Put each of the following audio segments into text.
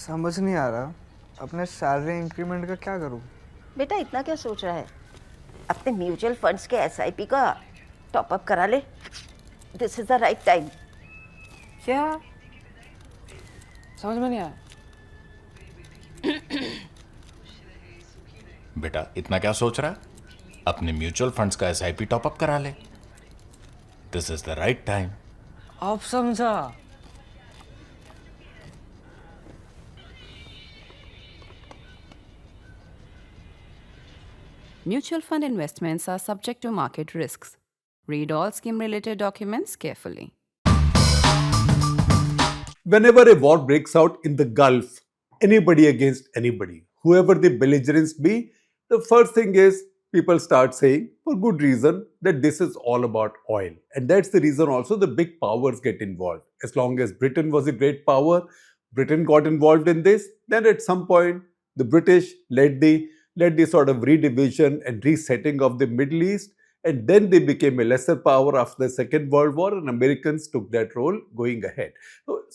समझ नहीं आ रहा अपने सैलरी इंक्रीमेंट का क्या करूं। बेटा इतना क्या सोच रहा है? अपने म्यूचुअल फंड्स के एसआईपी का टॉप अप करा ले। This is the right time. क्या? समझ में नहीं आया। बेटा इतना क्या सोच रहा है? अपने म्यूचुअल फंड्स का एसआईपी टॉपअप करा ले। This is the right time. अब समझा। Mutual fund investments are subject to market risks. Read all scheme-related documents carefully. Whenever a war breaks out in the Gulf, anybody against anybody, whoever the belligerents be, the first thing is people start saying, for good reason, that this is all about oil. And that's the reason also the big powers get involved. As long as Britain was a great power, Britain got involved in this. Then at some point, the British led the sort of redivision and resetting of the Middle East. And then they became a lesser power after the Second World War, and Americans took that role going ahead.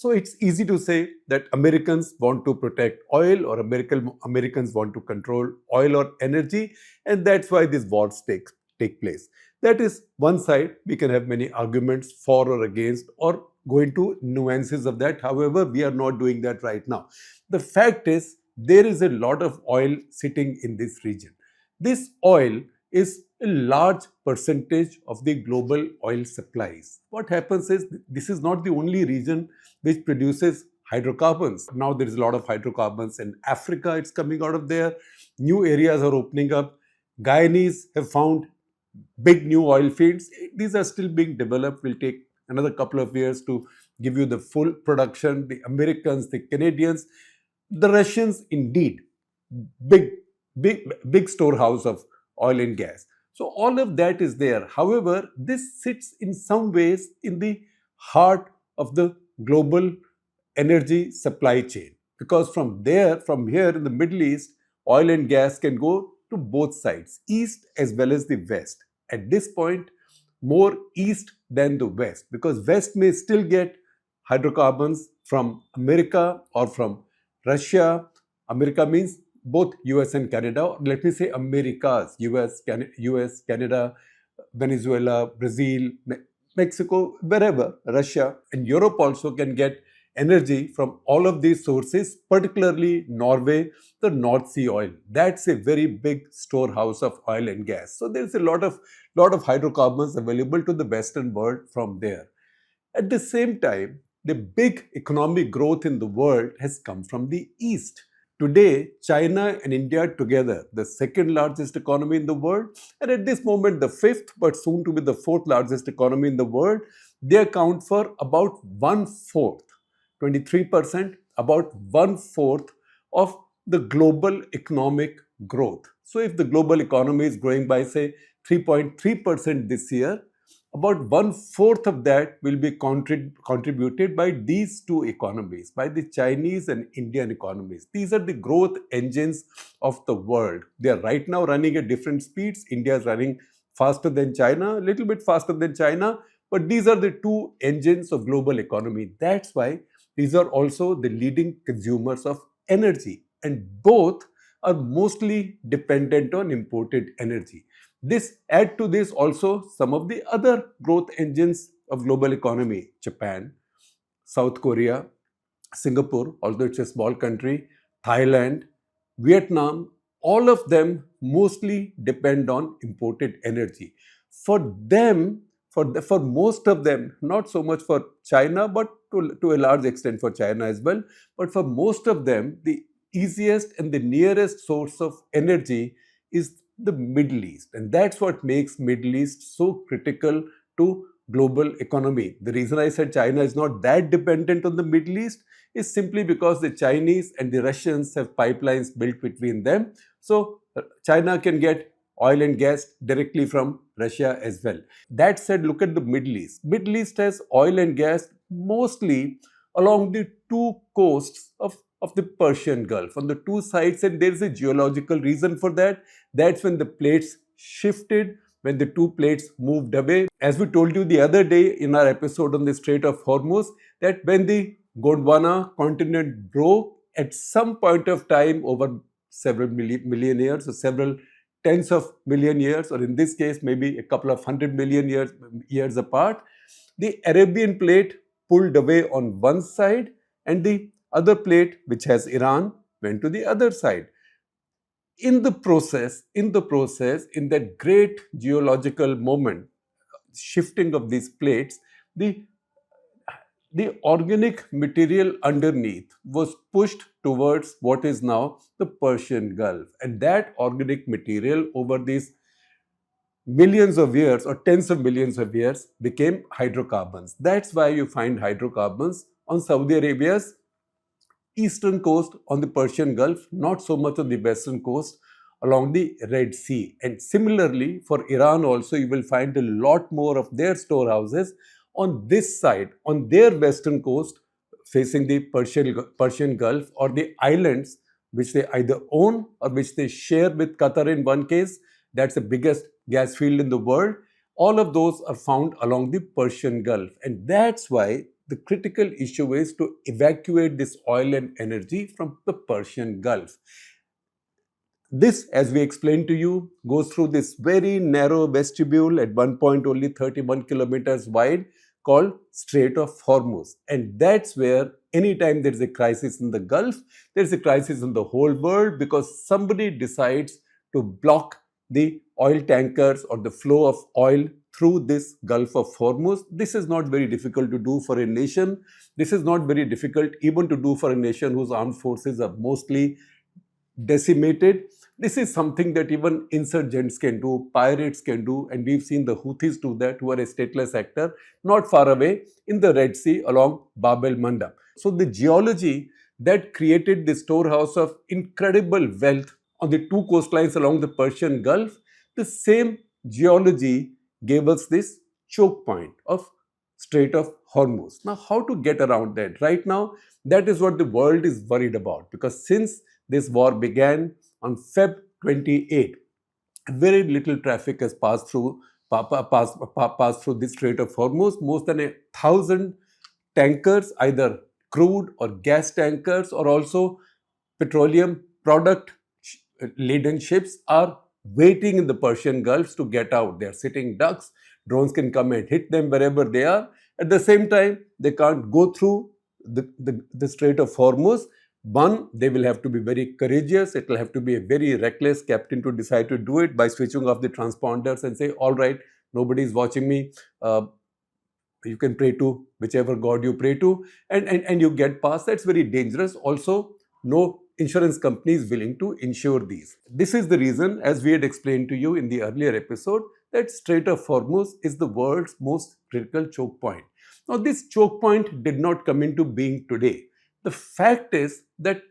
So it's easy to say that Americans want to protect oil, or Americans want to control oil or energy, and that's why these wars take place. That is one side. We can have many arguments for or against, or go into nuances of that. However, we are not doing that right now. The fact is, there is a lot of oil sitting in this region. This oil is a large percentage of the global oil supplies. What happens is, this is not the only region which produces hydrocarbons. Now there is a lot of hydrocarbons in Africa. It's coming out of there. New areas are opening up. Guyanese have found big new oil fields. These are still being developed. Will take another couple of years to give you the full production. The Americans, the Canadians, the Russians, indeed, big storehouse of oil and gas. So all of that is there. However, this sits in some ways in the heart of the global energy supply chain, because from here in the Middle East, oil and gas can go to both sides, east as well as the west. At this point, more east than the west, because west may still get hydrocarbons from America or from Russia. America means both US and Canada, or let me say Americas, US, Canada, Venezuela, Brazil, Mexico, wherever, Russia, and Europe also can get energy from all of these sources, particularly Norway, the North Sea oil. That's a very big storehouse of oil and gas. So there's a lot of hydrocarbons available to the Western world from there. At the same time, the big economic growth in the world has come from the East. Today, China and India together, the second largest economy in the world, and at this moment the fifth, but soon to be the fourth largest economy in the world, they account for about 1/4, 23%, about 1/4 of the global economic growth. So if the global economy is growing by, say, 3.3% this year, about 1/4 of that will be contributed by these two economies, by the Chinese and Indian economies. These are the growth engines of the world. They are right now running at different speeds. India is running faster than China, a little bit faster than China, but these are the two engines of global economy. That's why these are also the leading consumers of energy, and both are mostly dependent on imported energy. Add to this also some of the other growth engines of global economy: Japan, South Korea, Singapore, although it's a small country, Thailand, Vietnam. All of them mostly depend on imported energy. For them, for most of them, not so much for China, but to a large extent for China as well, but for most of them, the easiest and the nearest source of energy is the Middle East. And that's what makes Middle East so critical to global economy. The reason I said China is not that dependent on the Middle East is simply because the Chinese and the Russians have pipelines built between them. So China can get oil and gas directly from Russia as well. That said, look at the Middle East. Middle East has oil and gas mostly along the two coasts of the Persian Gulf, on the two sides, and there is a geological reason for that. That's when the plates shifted, when the two plates moved away. As we told you the other day in our episode on the Strait of Hormuz, that when the Gondwana continent broke, at some point of time over several million years, or several tens of million years, or in this case, maybe a couple of 100 million years apart, the Arabian plate pulled away on one side and the other plate, which has Iran, went to the other side. In the process, in that great geological moment, shifting of these plates, the organic material underneath was pushed towards what is now the Persian Gulf. And that organic material over these millions of years or tens of millions of years became hydrocarbons. That's why you find hydrocarbons on Saudi Arabia's eastern coast on the Persian Gulf, not so much on the western coast along the Red Sea. And similarly, for Iran also, you will find a lot more of their storehouses on this side, on their western coast, facing the Persian Gulf, or the islands which they either own or which they share with Qatar in one case. That's the biggest gas field in the world. All of those are found along the Persian Gulf. And that's why the critical issue is to evacuate this oil and energy from the Persian Gulf. This, as we explained to you, goes through this very narrow vestibule, at one point only 31 kilometers wide, called Strait of Hormuz. And that's where anytime there is a crisis in the Gulf, there is a crisis in the whole world, because somebody decides to block the oil tankers or the flow of oil through this Gulf of Hormuz. This is not very difficult to do for a nation. This is not very difficult even to do for a nation whose armed forces are mostly decimated. This is something that even insurgents can do, pirates can do, and we've seen the Houthis do that, who are a stateless actor not far away in the Red Sea along Bab el-Mandab. So the geology that created the storehouse of incredible wealth on the two coastlines along the Persian Gulf, the same geology gave us this choke point of Strait of Hormuz. Now, how to get around that? Right now, that is what the world is worried about, because since this war began on Feb 28, very little traffic has passed through this Strait of Hormuz. More than 1,000 tankers, either crude or gas tankers, or also petroleum product laden ships, are waiting in the Persian Gulf to get out. They are sitting ducks. Drones can come and hit them wherever they are. At the same time, they can't go through the Strait of Hormuz. One, they will have to be very courageous. It will have to be a very reckless captain to decide to do it by switching off the transponders and say, all right, nobody is watching me. You can pray to whichever God you pray to, and you get past. That's very dangerous. Also, no insurance company is willing to insure these. This is the reason, as we had explained to you in the earlier episode, that Strait of Hormuz is the world's most critical choke point. Now, this choke point did not come into being today. The fact is that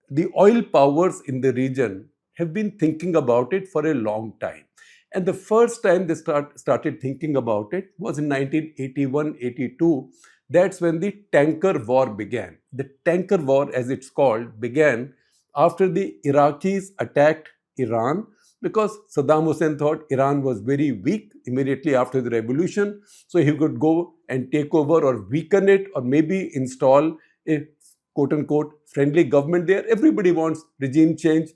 the oil powers in the region have been thinking about it for a long time. And the first time they started thinking about it was in 1981-82. That's when the tanker war began. The tanker war, as it's called, began after the Iraqis attacked Iran, because Saddam Hussein thought Iran was very weak immediately after the revolution. So he could go and take over or weaken it, or maybe install a quote-unquote friendly government there. Everybody wants regime change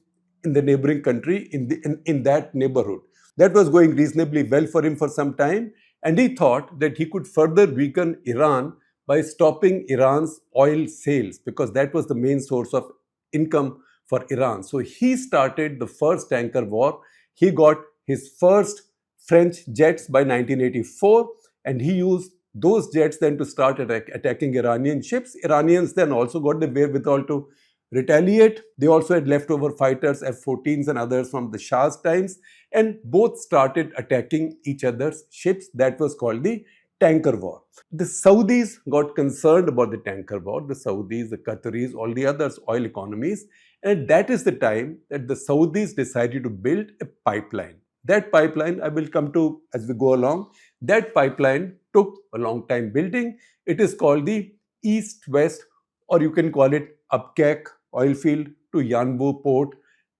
in the neighboring country, in that neighborhood. That was going reasonably well for him for some time, and he thought that he could further weaken Iran by stopping Iran's oil sales, because that was the main source of income for Iran. So he started the first tanker war. He got his first French jets by 1984, and he used those jets then to start attacking Iranian ships. Iranians then also got the wherewithal to retaliate. They also had leftover fighters, F-14s and others from the Shah's times, and both started attacking each other's ships. That was called the tanker war. The Saudis got concerned about the tanker war, the Saudis, the Qataris, all the others, oil economies, and that is the time that the Saudis decided to build a pipeline. That pipeline, I will come to as we go along. That pipeline took a long time building. It is called the East-West, or you can call it Abqaiq oil field to Yanbu port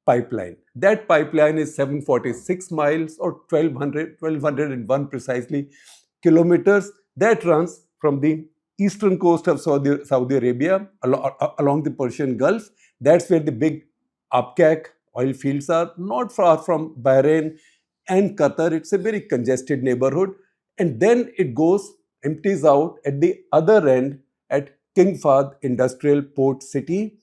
pipeline. That pipeline is 746 miles, or 1201 precisely kilometers. That runs from the eastern coast of Saudi Arabia, along the Persian Gulf. That's where the big Abqaiq oil fields are, not far from Bahrain and Qatar. It's a very congested neighborhood. And then it goes, empties out at the other end at King Fahd Industrial Port City,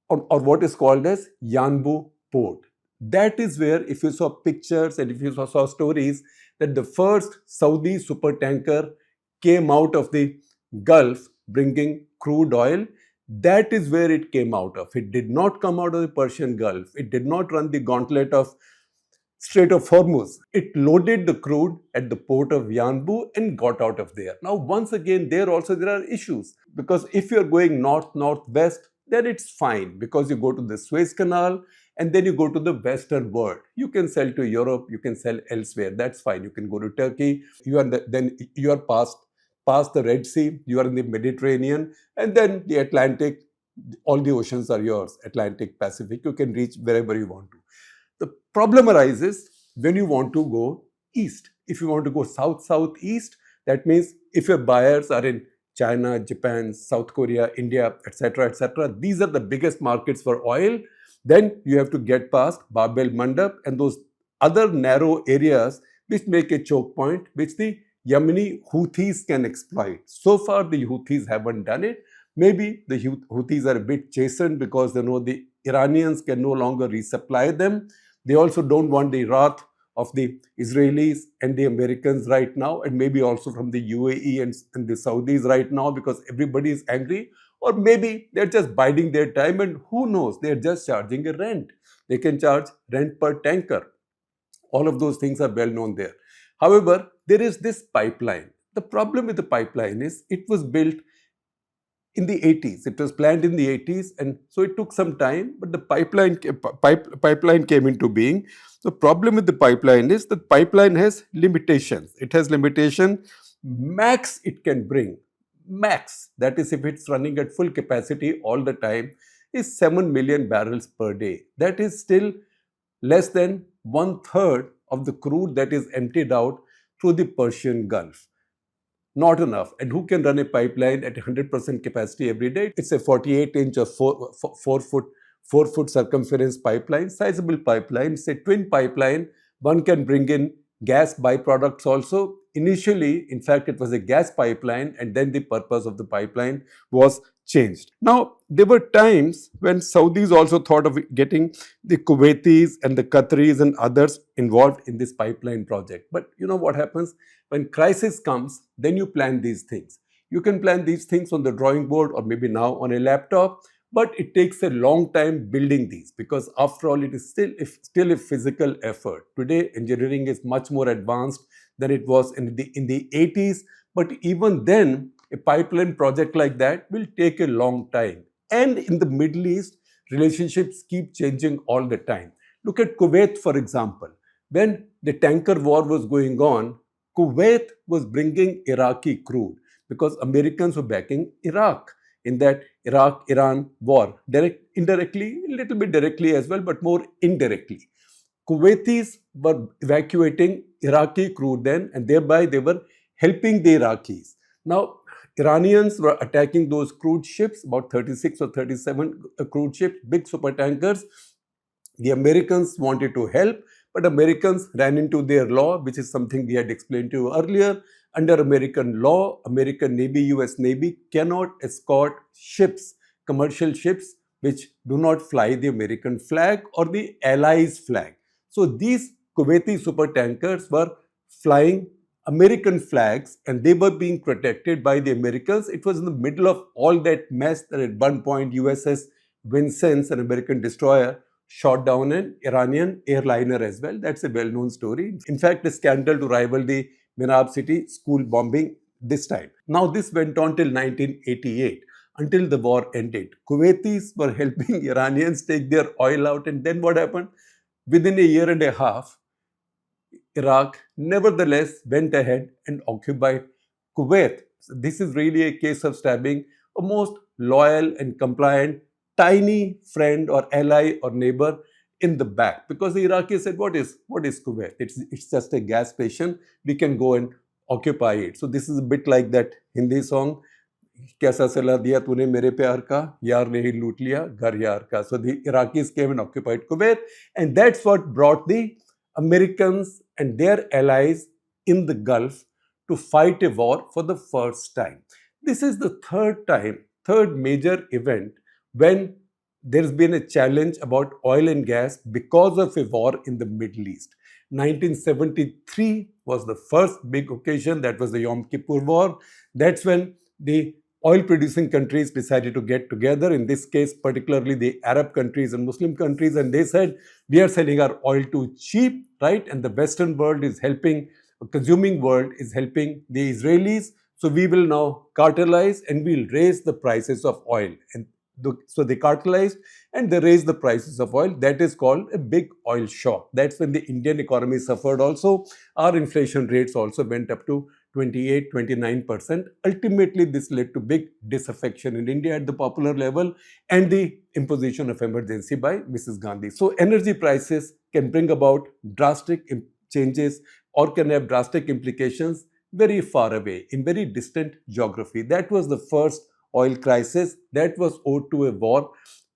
or what is called as Yanbu Port. That is where, if you saw pictures and if you saw stories, that the first Saudi supertanker came out of the Gulf bringing crude oil. That is where it came out of. It did not come out of the Persian Gulf. It did not run the gauntlet of Strait of Hormuz. It loaded the crude at the port of Yanbu and got out of there. Now, once again, there are issues, because if you're going north-northwest, then it's fine, because you go to the Suez Canal and then you go to the Western world. You can sell to Europe, you can sell elsewhere. That's fine. You can go to Turkey. Then you are past the Red Sea. You are in the Mediterranean, and then the Atlantic. All the oceans are yours. Atlantic, Pacific. You can reach wherever you want to. The problem arises when you want to go east. If you want to go south-southeast, that means if your buyers are in China, Japan, South Korea, India, etc., these are the biggest markets for oil. Then you have to get past Bab el Mandab and those other narrow areas which make a choke point, which the Yemeni Houthis can exploit. So far, the Houthis haven't done it. Maybe the Houthis are a bit chastened because they know the Iranians can no longer resupply them. They also don't want the wrath of the Israelis and the Americans right now, and maybe also from the UAE and the Saudis right now, because everybody is angry. Or maybe they're just biding their time, and who knows, they're just charging a rent. They can charge rent per tanker. All of those things are well known there. However, there is this pipeline. The problem with the pipeline is it was built in the 80s. It was planned in the 80s, and so it took some time, but the pipeline came into being. The problem with the pipeline is that pipeline has limitations. It has limitation. Max it can bring, max, that is if it's running at full capacity all the time, is 7 million barrels per day. That is still less than 1/3 of the crude that is emptied out through the Persian Gulf. Not enough. And who can run a pipeline at 100% capacity every day? It's a 48-inch or 4-foot circumference pipeline, sizable pipeline. It's a twin pipeline. One can bring in gas byproducts also. Initially, in fact, it was a gas pipeline, and then the purpose of the pipeline was changed. Now, there were times when Saudis also thought of getting the Kuwaitis and the Qataris and others involved in this pipeline project. But you know what happens? When crisis comes, then you plan these things. You can plan these things on the drawing board or maybe now on a laptop, but it takes a long time building these, because after all, it is still a physical effort. Today, engineering is much more advanced than it was in the 80s, but even then, a pipeline project like that will take a long time. And in the Middle East, relationships keep changing all the time. Look at Kuwait, for example. When the tanker war was going on, Kuwait was bringing Iraqi crude because Americans were backing Iraq in that Iraq-Iran war. Indirectly, a little bit directly as well, but more indirectly. Kuwaitis were evacuating Iraqi crude then, and thereby they were helping the Iraqis. Now, Iranians were attacking those crude ships, about 36 or 37 crude ships, big supertankers. The Americans wanted to help, but Americans ran into their law, which is something we had explained to you earlier. Under American law, American Navy, US Navy cannot escort ships, commercial ships, which do not fly the American flag or the Allies' flag. So these Kuwaiti supertankers were flying American flags, and they were being protected by the Americans. It was in the middle of all that mess that at one point USS Vincennes, an American destroyer, shot down an Iranian airliner as well. That's a well-known story. In fact, a scandal to rival the Minab City school bombing this time. Now, this went on till 1988, until the war ended. Kuwaitis were helping Iranians take their oil out, and then what happened? Within a year and a half, Iraq nevertheless went ahead and occupied Kuwait. So this is really a case of stabbing a most loyal and compliant tiny friend or ally or neighbor in the back, because the Iraqis said, what is Kuwait? It's just a gas station. We can go and occupy it. So this is a bit like that Hindi song, कैसा सला दिया तूने मेरे प्यार का, यार ने ही लूट लिया घर यार का. So the Iraqis came and occupied Kuwait, and that's what brought the Americans and their allies in the Gulf to fight a war for the first time. This is the third major event when there's been a challenge about oil and gas because of a war in the Middle East. 1973 was the first big occasion. That was the Yom Kippur War. That's when the oil-producing countries decided to get together, in this case, particularly the Arab countries and Muslim countries, and they said, we are selling our oil too cheap, right? And the Western world is helping, the consuming world is helping the Israelis. So we will now cartelize and we'll raise the prices of oil. And so they cartelized and they raised the prices of oil. That is called a big oil shock. That's when the Indian economy suffered also. Our inflation rates also went up to 28-29%. Ultimately, this led to big disaffection in India at the popular level and the imposition of emergency by Mrs. Gandhi. So energy prices can bring about drastic changes or can have drastic implications very far away in very distant geography. That was the first oil crisis that was owed to a war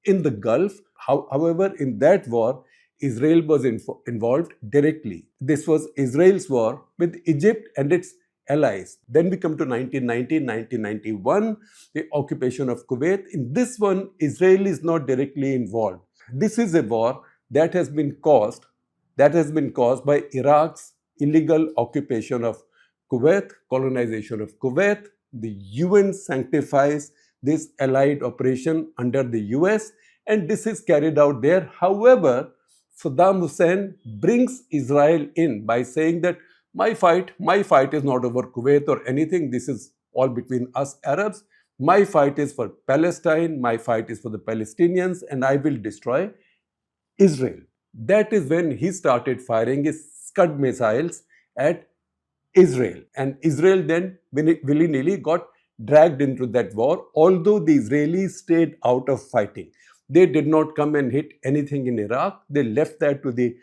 in the Gulf. However, in that war, Israel was involved directly. This was Israel's war with Egypt and its allies. Then we come to 1990, 1991, the occupation of Kuwait. In this one, Israel is not directly involved. This is a war that has been caused by Iraq's illegal occupation of Kuwait, colonization of Kuwait. The UN sanctifies this allied operation under the US, and this is carried out there. However, Saddam Hussein brings Israel in by saying that my fight is not over Kuwait or anything. This is all between us Arabs. My fight is for Palestine. My fight is for the Palestinians, and I will destroy Israel. That is when he started firing his Scud missiles at Israel. And Israel then willy-nilly got dragged into that war, although the Israelis stayed out of fighting. They did not come and hit anything in Iraq. They left that to the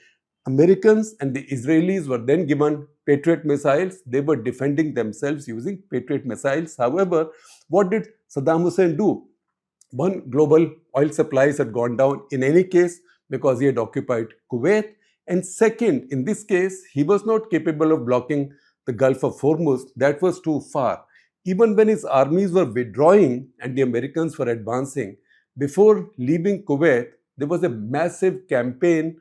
Americans, and the Israelis were then given Patriot missiles. They were defending themselves using Patriot missiles. However, what did Saddam Hussein do? One, global oil supplies had gone down in any case because he had occupied Kuwait. And second, in this case, he was not capable of blocking the Gulf of Hormuz. That was too far. Even when his armies were withdrawing and the Americans were advancing, before leaving Kuwait, there was a massive campaign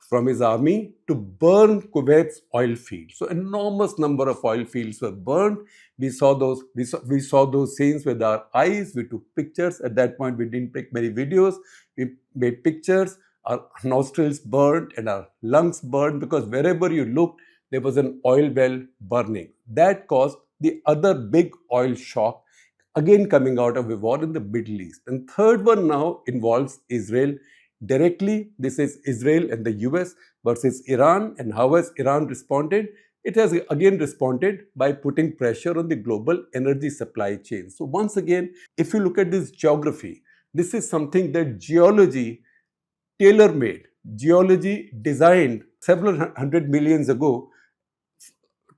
from his army to burn Kuwait's oil fields. So enormous number of oil fields were burned. We saw those scenes with our eyes. We took pictures. At that point, we didn't take many videos. We made pictures. Our nostrils burned and our lungs burned because wherever you looked, there was an oil well burning. That caused the other big oil shock, again coming out of a war in the Middle East. And third one now involves Israel directly. This is Israel and the US versus Iran. And how has Iran responded? It has again responded by putting pressure on the global energy supply chain. So once again, if you look at this geography, this is something that Geology tailor-made. Geology designed several hundred millions ago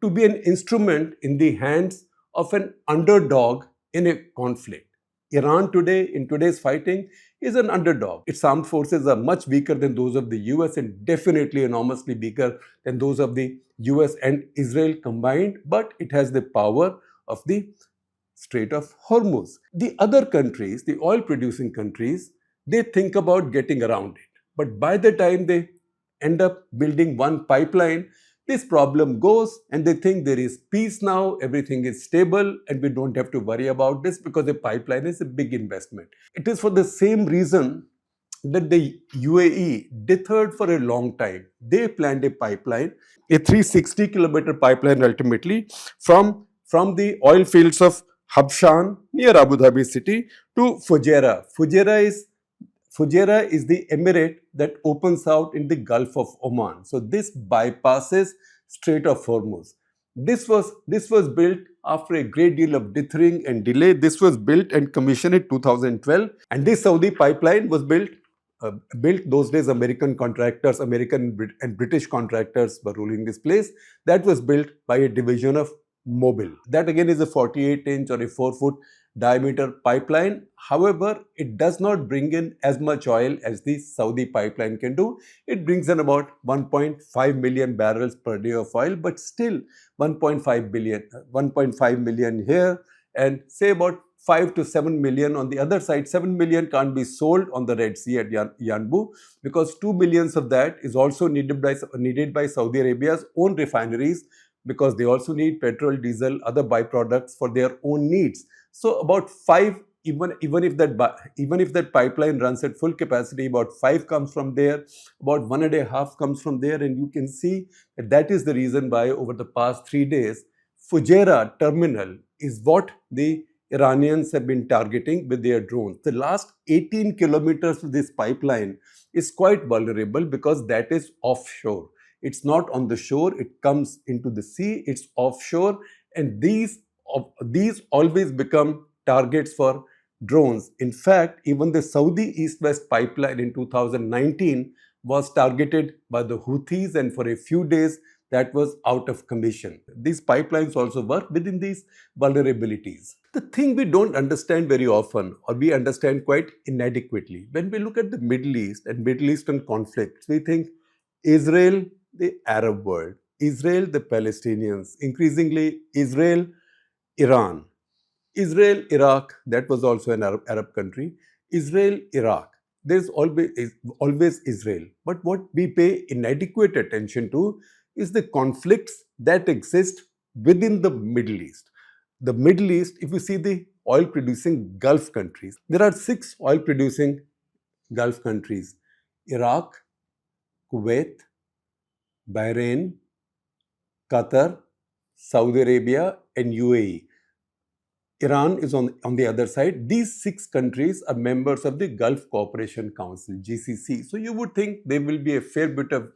to be an instrument in the hands of an underdog in a conflict. Iran today, in today's fighting, is an underdog. Its armed forces are much weaker than those of the US and definitely enormously weaker than those of the US and Israel combined, but it has the power of the Strait of Hormuz. The other countries, the oil-producing countries, they think about getting around it. But by the time they end up building one pipeline, this problem goes and they think there is peace now, everything is stable and we don't have to worry about this because a pipeline is a big investment. It is for the same reason that the UAE deterred for a long time. They planned a pipeline, a 360-kilometer pipeline ultimately from the oil fields of Habshan near Abu Dhabi city to Fujairah. Fujairah is the emirate that opens out in the Gulf of Oman. So this bypasses Strait of Hormuz. This was built after a great deal of dithering and delay. This was built and commissioned in 2012, and this Saudi pipeline was built those days. American contractors, American and British contractors were ruling this place. That was built by a division of Mobil. That again is a 48-inch or a 4-foot diameter pipeline. However, it does not bring in as much oil as the Saudi pipeline can do. It brings in about 1.5 million barrels per day of oil, but still 1.5 million here, and say about 5 to 7 million on the other side. 7 million can't be sold on the Red Sea at Yanbu, because 2 millions of that is also needed by Saudi Arabia's own refineries, because they also need petrol, diesel, other byproducts for their own needs. So about 5, even if that pipeline runs at full capacity, about 5 comes from there, about 1.5 comes from there, and you can see that is the reason why over the past 3 days, Fujairah terminal is what the Iranians have been targeting with their drones. The last 18 kilometers of this pipeline is quite vulnerable because that is offshore. It's not on the shore, it comes into the sea, it's offshore, and these always become targets for drones. In fact, even the Saudi East-West pipeline in 2019 was targeted by the Houthis, and for a few days that was out of commission. These pipelines also work within these vulnerabilities. The thing we don't understand very often, or we understand quite inadequately, when we look at the Middle East and Middle Eastern conflicts, we think Israel, the Arab world, Israel, the Palestinians, increasingly Israel, Iran, Israel, Iraq, that was also an Arab country, Israel, Iraq. There's always Israel. But what we pay inadequate attention to is the conflicts that exist within the Middle East. The Middle East, if you see the oil-producing Gulf countries, there are 6 oil-producing Gulf countries: Iraq, Kuwait, Bahrain, Qatar, Saudi Arabia, and UAE. Iran is on the other side. These 6 countries are members of the Gulf Cooperation Council, GCC. So you would think there will be a fair bit of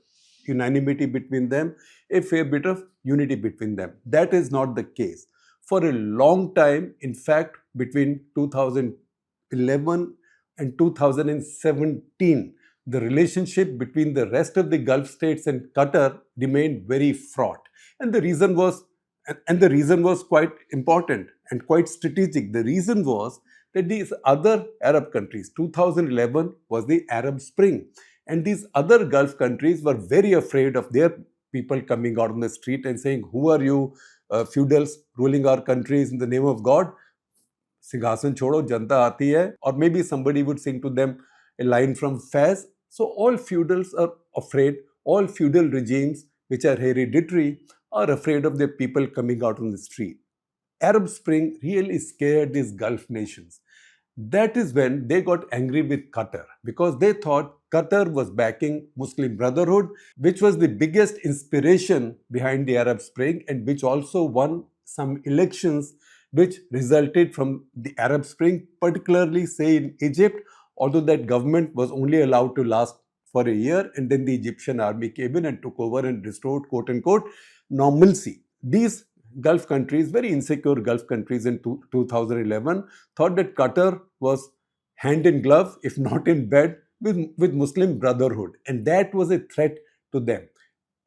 unanimity between them, a fair bit of unity between them. That is not the case. For a long time, in fact, between 2011 and 2017, the relationship between the rest of the Gulf states and Qatar remained very fraught. And the reason was quite important and quite strategic. The reason was that these other Arab countries, 2011 was the Arab Spring, and these other Gulf countries were very afraid of their people coming out on the street and saying, "Who are you, feudals ruling our countries in the name of God? Singhasan chodo, janta aati hai." Or maybe somebody would sing to them a line from Fez. So all feudals are afraid, all feudal regimes which are hereditary are afraid of their people coming out on the street. Arab Spring really scared these Gulf nations. That is when they got angry with Qatar, because they thought Qatar was backing Muslim Brotherhood, which was the biggest inspiration behind the Arab Spring and which also won some elections which resulted from the Arab Spring, particularly say in Egypt, although that government was only allowed to last for a year, and then the Egyptian army came in and took over and restored, quote unquote, normalcy. These Gulf countries, very insecure Gulf countries in 2011, thought that Qatar was hand in glove, if not in bed, with Muslim Brotherhood, and that was a threat to them.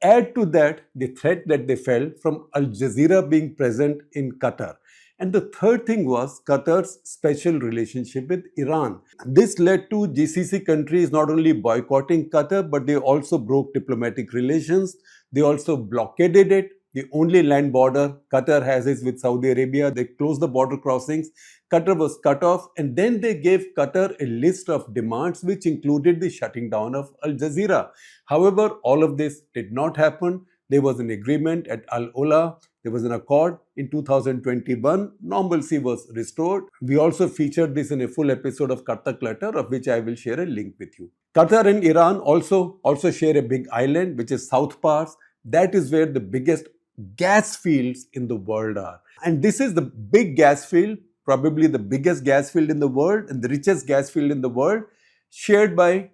Add to that the threat that they felt from Al Jazeera being present in Qatar. And the third thing was Qatar's special relationship with Iran. This led to GCC countries not only boycotting Qatar, but they also broke diplomatic relations. They also blockaded it. The only land border Qatar has is with Saudi Arabia. They closed the border crossings. Qatar was cut off, and then they gave Qatar a list of demands which included the shutting down of Al Jazeera. However, all of this did not happen. There was an agreement at Al Ula. There was an accord in 2021. Normalcy was restored. We also featured this in a full episode of Karta Clutter, of which I will share a link with you. Qatar and Iran also share a big island, which is South Pars. That is where the biggest gas fields in the world are. And this is the big gas field, probably the biggest gas field in the world and the richest gas field in the world, shared by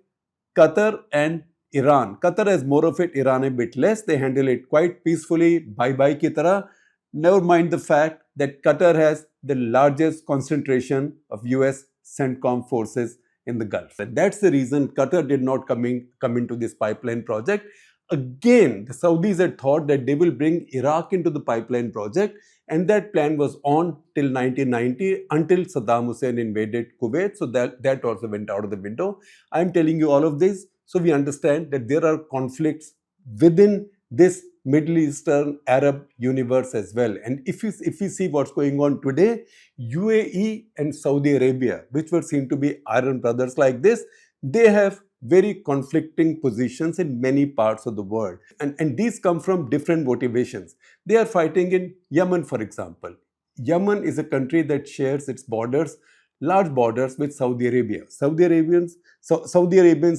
Qatar and Iran. Qatar has more of it, Iran a bit less. They handle it quite peacefully, bye-bye ki tarah. Never mind the fact that Qatar has the largest concentration of US CENTCOM forces in the Gulf. And that's the reason Qatar did not come into this pipeline project. Again, the Saudis had thought that they will bring Iraq into the pipeline project, And that plan was on till 1990, until Saddam Hussein invaded Kuwait. So that also went out of the window. I'm telling you all of this so we understand that there are conflicts within this Middle Eastern Arab universe as well. And if we see what's going on today, UAE and Saudi Arabia, which were seen to be iron brothers like this, they have very conflicting positions in many parts of the world. And these come from different motivations. They are fighting in Yemen, for example. Yemen is a country that shares its borders, large borders with Saudi Arabia. Saudi Arabians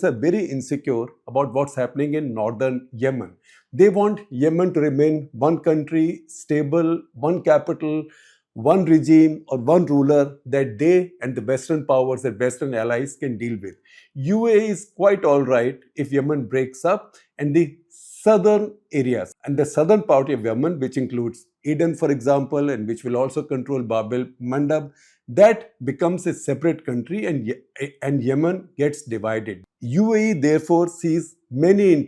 are very insecure about what's happening in northern Yemen. They want Yemen to remain one country, stable, one capital, one regime or one ruler that they and the Western powers and Western allies can deal with. UAE is quite all right if Yemen breaks up, and the southern areas and the southern part of Yemen, which includes Eden, for example, and which will also control Bab el-Mandab, that becomes a separate country, and Yemen gets divided. UAE therefore sees many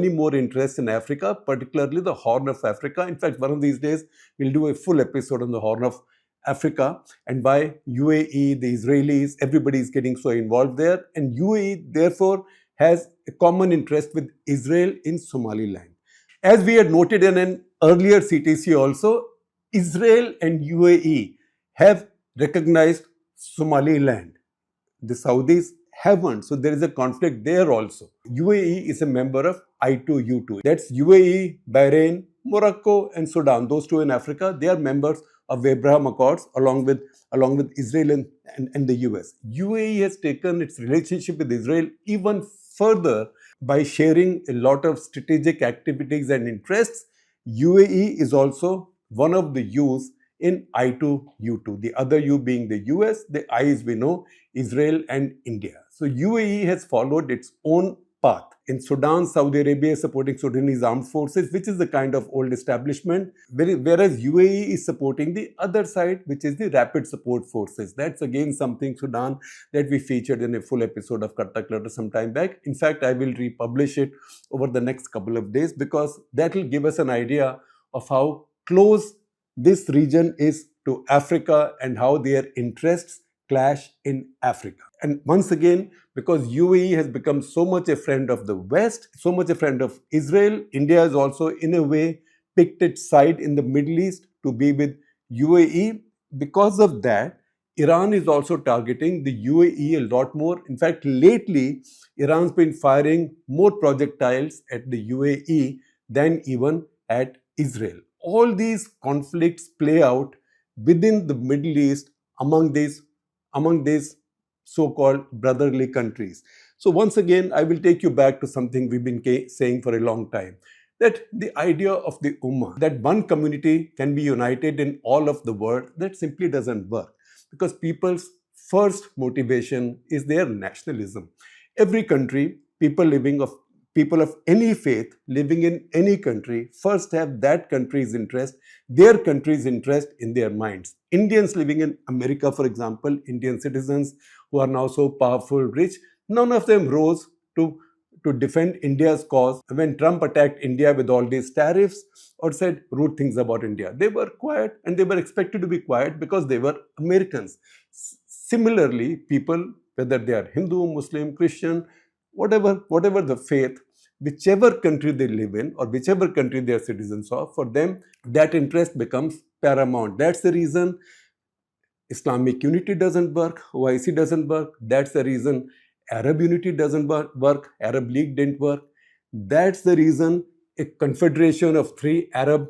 more interests in Africa, particularly the Horn of Africa. In fact, one of these days we'll do a full episode on the Horn of Africa and why UAE, the Israelis, everybody is getting so involved there. And UAE therefore has a common interest with Israel in Somaliland. As we had noted in an earlier CTC also, Israel and UAE have recognized Somaliland. The Saudis haven't, so there is a conflict there also. UAE is a member of I2U2. That's UAE, Bahrain, Morocco and Sudan. Those two in Africa, they are members of the Abraham Accords along with Israel and the US. UAE has taken its relationship with Israel even further by sharing a lot of strategic activities and interests. UAE is also one of the U's in I2U2, the other U being the US, the I, as we know, Israel and India. So UAE has followed its own path. In Sudan, Saudi Arabia is supporting Sudanese armed forces, which is the kind of old establishment, whereas UAE is supporting the other side, which is the rapid support forces. That's again something, Sudan, that we featured in a full episode of Karta Clutter some time back. In fact, I will republish it over the next couple of days because that will give us an idea of how close this region is to Africa and how their interests clash in Africa. And once again, because UAE has become so much a friend of the West, so much a friend of Israel, India has also in a way picked its side in the Middle East to be with UAE. Because of that, Iran is also targeting the UAE a lot more. In fact, lately, Iran's been firing more projectiles at the UAE than even at Israel. All these conflicts play out within the Middle East among these so-called brotherly countries. So once again, I will take you back to something we've been saying for a long time, that the idea of the Ummah, that one community can be united in all of the world, that simply doesn't work because people's first motivation is their nationalism. Every country, people of any faith living in any country first have that country's interest, their country's interest in their minds. Indians living in America, for example, Indian citizens who are now so powerful, rich, none of them rose to defend India's cause when Trump attacked India with all these tariffs or said rude things about India. They were quiet and they were expected to be quiet because they were Americans. Similarly, people, whether they are Hindu, Muslim, Christian, whatever the faith, whichever country they live in or whichever country they are citizens of, for them, that interest becomes paramount. That's the reason Islamic unity doesn't work, OIC doesn't work. That's the reason Arab unity doesn't work, Arab League didn't work. That's the reason a confederation of 3 Arab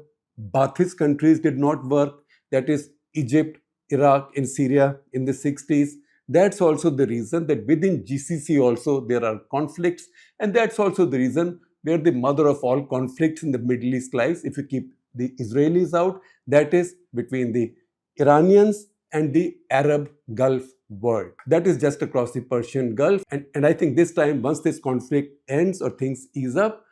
Baathist countries did not work, that is Egypt, Iraq and Syria in the 60s. That's also the reason that within GCC also there are conflicts, and that's also the reason where the mother of all conflicts in the Middle East lies, if you keep the Israelis out, that is between the Iranians and the Arab Gulf world. That is just across the Persian Gulf. And I think this time, once this conflict ends or things ease up,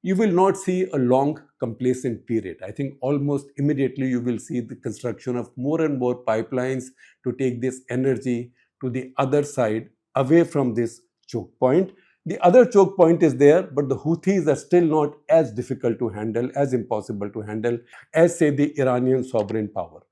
you will not see a long complacent period. I think almost immediately you will see the construction of more and more pipelines to take this energy to the other side, away from this choke point. The other choke point is there, but the Houthis are still not as difficult to handle, as impossible to handle as, say, the Iranian sovereign power.